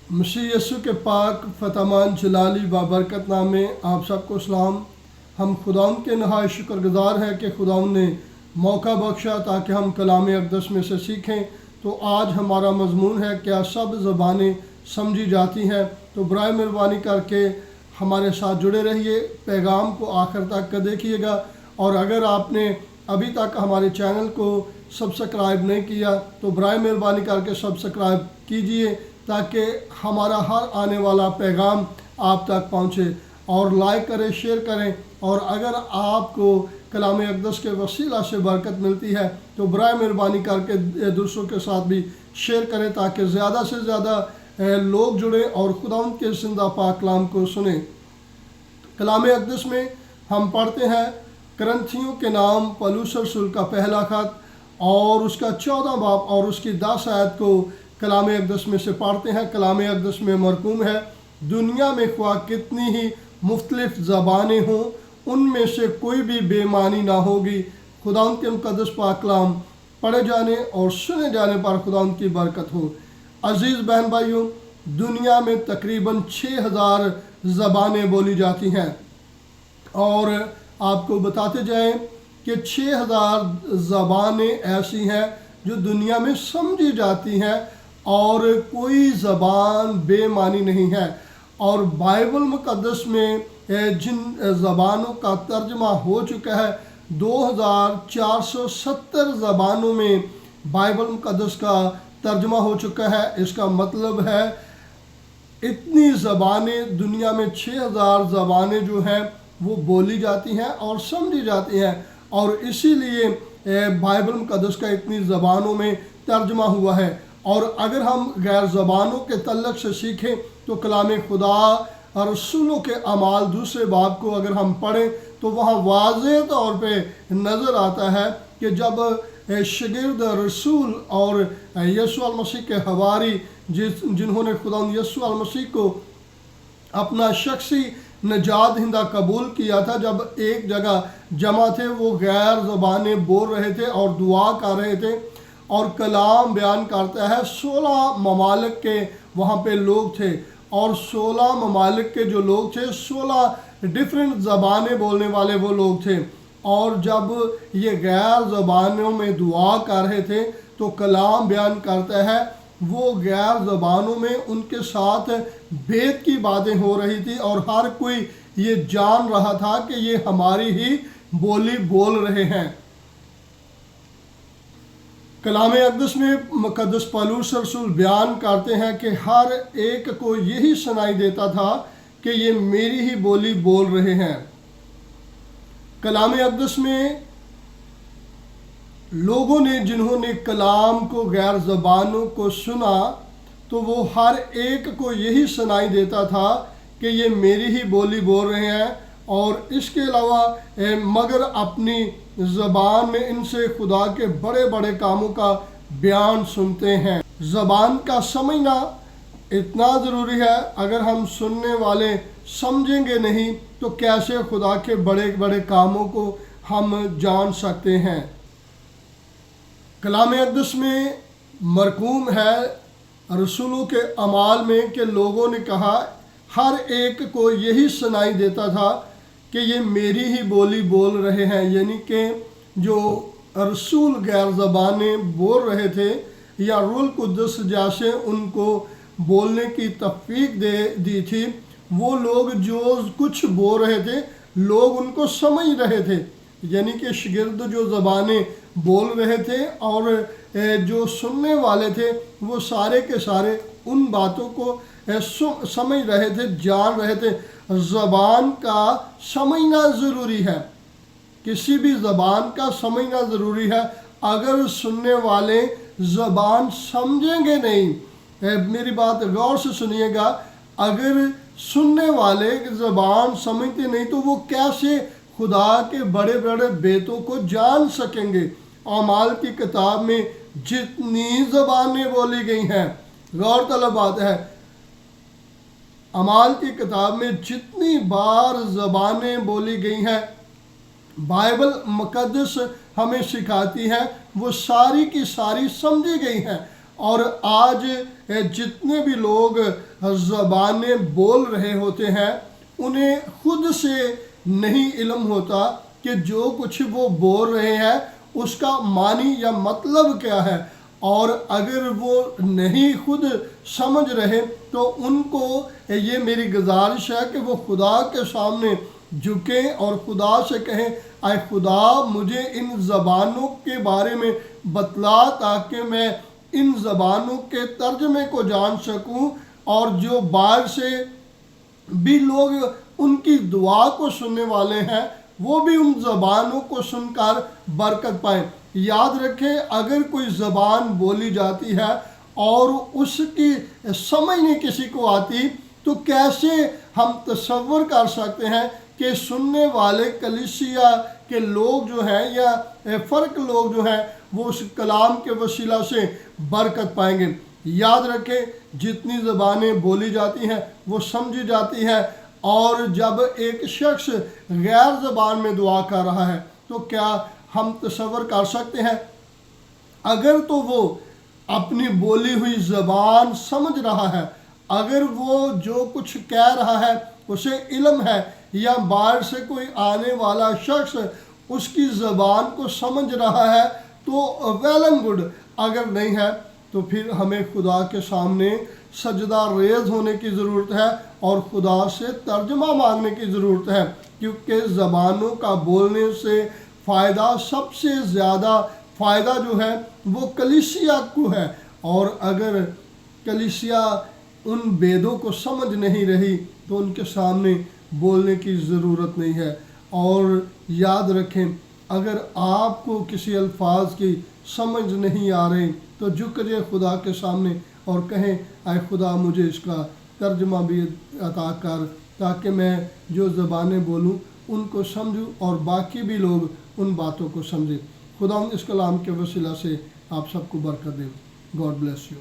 मसीह यस्सु के पाक फतमान जलाली बाबरकत नाम में आप सबको सलाम। हम खुदाउन के नहायत शुक्रगुजार हैं कि खुदाउन ने मौका बख्शा ताकि हम कलाम अक़दस में से सीखें। तो आज हमारा मजमून है, क्या सब ज़बानें समझी जाती हैं? तो बराए मेहरबानी करके हमारे साथ जुड़े रहिए, पैगाम को आखिर तक देखिएगा। और अगर आपने अभी तक हमारे चैनल को सब्सक्राइब नहीं किया तो बराए मेहरबानी करके सब्सक्राइब कीजिए ताकि हमारा हर आने वाला पैगाम आप तक पहुँचे। और लाइक करें, शेयर करें। और अगर आपको कलाम अक़दस के वसीला से बरकत मिलती है तो बराए मेहरबानी करके दूसरों के साथ भी शेयर करें ताकि ज़्यादा से ज़्यादा लोग जुड़ें और खुदावंद के ज़िंदा पाक कलाम को सुनें। कलाम अक़दस में हम पढ़ते हैं करंथियों के नाम पौलुस रसूल का पहला खत और उसका 14 बाब और उसकी 10 आयत को कलाम अक़दस में से पढ़ते हैं। कलाम अक़दस में मरकूम है, दुनिया में ख्वाह कितनी ही मुख्तलिफ ज़बानें हों, उनमें से कोई भी बेमानी ना होगी। खुदावंद के मुक़द्दस पाक कलाम पढ़े जाने और सुने जाने पर खुदावंद की बरकत हो। अज़ीज़ बहन भाइयों, दुनिया में तकरीबन 6000 ज़बानें बोली जाती हैं और आपको बताते जाएं कि 6000 ज़बानें ऐसी हैं जो दुनिया में समझी जाती हैं और कोई ज़बान बेमानी नहीं है। और बाइबल मुक़द्दस में जिन ज़बानों का तर्जमा हो चुका है 2470 ज़बानों में बाइबल मुक़द्दस का तर्जमा हो चुका है। इसका मतलब है इतनी ज़बानें दुनिया में 6000 ज़बानें जो हैं वो बोली जाती हैं और समझी जाती हैं। और इसीलिए बाइबल मुक़द्दस का इतनी ज़बानों में तर्जमा हुआ है। और अगर हम गैर ज़बानों के तल्लक से सीखें तो कलाम खुदा और रसूलों के अमाल दूसरे बाब को अगर हम पढ़ें तो वहाँ वाज़ेह तौर पे नज़र आता है कि जब शागिर्द रसूल और यीशु मसीह के हवारी जिन्होंने खुदा यीशु मसीह को अपना शख्सी नजात दहिंदा कबूल किया था, जब एक जगह जमा थे वो गैर ज़बानें बोल रहे थे और दुआ कर रहे थे। और कलाम बयान करता है 16 ममालिक के वहाँ पे लोग थे और 16 ममालिक के जो लोग थे 16 डिफरेंट ज़बानें बोलने वाले वो लोग थे। और जब ये गैर ज़बानों में दुआ कर रहे थे तो कलाम बयान करता है वो गैर ज़बानों में उनके साथ भेद की बातें हो रही थी और हर कोई ये जान रहा था कि ये हमारी ही बोली बोल रहे हैं। कलाम अक़दस में मुक़द्दस पौलुस रसूल बयान करते हैं कि हर एक को यही सुनाई देता था कि ये मेरी ही बोली बोल रहे हैं। कलाम अक़दस में लोगों ने जिन्होंने कलाम को गैर ज़बानों को सुना तो वो हर एक को यही सुनाई देता था कि ये मेरी ही बोली बोल रहे हैं। और इसके अलावा मगर अपनी ज़बान में इनसे खुदा के बड़े बड़े कामों का बयान सुनते हैं। ज़बान का समझना इतना ज़रूरी है। अगर हम सुनने वाले समझेंगे नहीं तो कैसे खुदा के बड़े बड़े कामों को हम जान सकते हैं। कलाम अक़दस में मरकूम है रसूलों के अमाल में कि लोगों ने कहा हर एक को यही सुनाई देता था कि ये मेरी ही बोली बोल रहे हैं। यानी कि जो रसूल गैर ज़बानें बोल रहे थे या रूल कुद्दस जैसे उनको बोलने की तौफीक दे दी थी, वो लोग जो कुछ बोल रहे थे लोग उनको समझ रहे थे। यानी कि शागिर्द जो ज़बानें बोल रहे थे और जो सुनने वाले थे वो सारे के सारे उन बातों को समझ रहे थे, जान रहे थे। ज़बान का समझना ज़रूरी है, किसी भी ज़बान का समझना ज़रूरी है। अगर सुनने वाले ज़बान समझेंगे नहीं, मेरी बात गौर से सुनिएगा, अगर सुनने वाले ज़बान समझते नहीं तो वो कैसे खुदा के बड़े बड़े बेतों को जान सकेंगे। अमाल की किताब में जितनी ज़बानें बोली गई हैं, गौरतलब बात है, अमाल की किताब में जितनी बार ज़बानें बोली गई हैं बाइबल मुक़द्दस हमें सिखाती है वो सारी की सारी समझी गई हैं। اور آج جتنے بھی لوگ زبانیں بول رہے ہوتے ہیں انہیں خود سے نہیں علم ہوتا کہ جو کچھ وہ بول رہے ہیں اس کا معنی یا مطلب کیا ہے، اور اگر وہ نہیں خود سمجھ رہے تو ان کو یہ میری گزارش ہے کہ وہ خدا کے سامنے جھکیں اور خدا سے کہیں اے خدا مجھے ان زبانوں کے بارے میں بتلا تاکہ میں ان زبانوں کے ترجمے کو جان سکوں، اور جو باہر سے بھی لوگ ان کی دعا کو سننے والے ہیں وہ بھی ان زبانوں کو سن کر برکت پائیں۔ یاد رکھیں اگر کوئی زبان بولی جاتی ہے اور اس کی سمجھ نہیں کسی کو آتی تو کیسے ہم تصور کر سکتے ہیں کہ سننے والے کلیسیا کے لوگ جو ہیں یا فرق لوگ جو ہیں وہ اس کلام کے وسیلہ سے برکت پائیں گے۔ یاد رکھیں جتنی زبانیں بولی جاتی ہیں وہ سمجھی جاتی ہیں، اور جب ایک شخص غیر زبان میں دعا کر رہا ہے تو کیا ہم تصور کر سکتے ہیں اگر تو وہ اپنی بولی ہوئی زبان سمجھ رہا ہے، اگر وہ جو کچھ کہہ رہا ہے اسے علم ہے، یا باہر سے کوئی آنے والا شخص اس کی زبان کو سمجھ رہا ہے تو ویل اینڈ گڈ، اگر نہیں ہے تو پھر ہمیں خدا کے سامنے سجدہ ریز ہونے کی ضرورت ہے اور خدا سے ترجمہ مانگنے کی ضرورت ہے، کیونکہ زبانوں کا بولنے سے فائدہ سب سے زیادہ فائدہ جو ہے وہ کلیسیا کو ہے، اور اگر کلیسیا ان بیدوں کو سمجھ نہیں رہی تو ان کے سامنے بولنے کی ضرورت نہیں ہے۔ اور یاد رکھیں اگر آپ کو کسی الفاظ کی سمجھ نہیں آ رہے تو جھک جائے خدا کے سامنے اور کہیں اے خدا مجھے اس کا ترجمہ بھی عطا کر تاکہ میں جو زبانیں بولوں ان کو سمجھوں اور باقی بھی لوگ ان باتوں کو سمجھیں۔ خدا اس کلام کے وسیلہ سے آپ سب کو برکت دے۔ God bless you.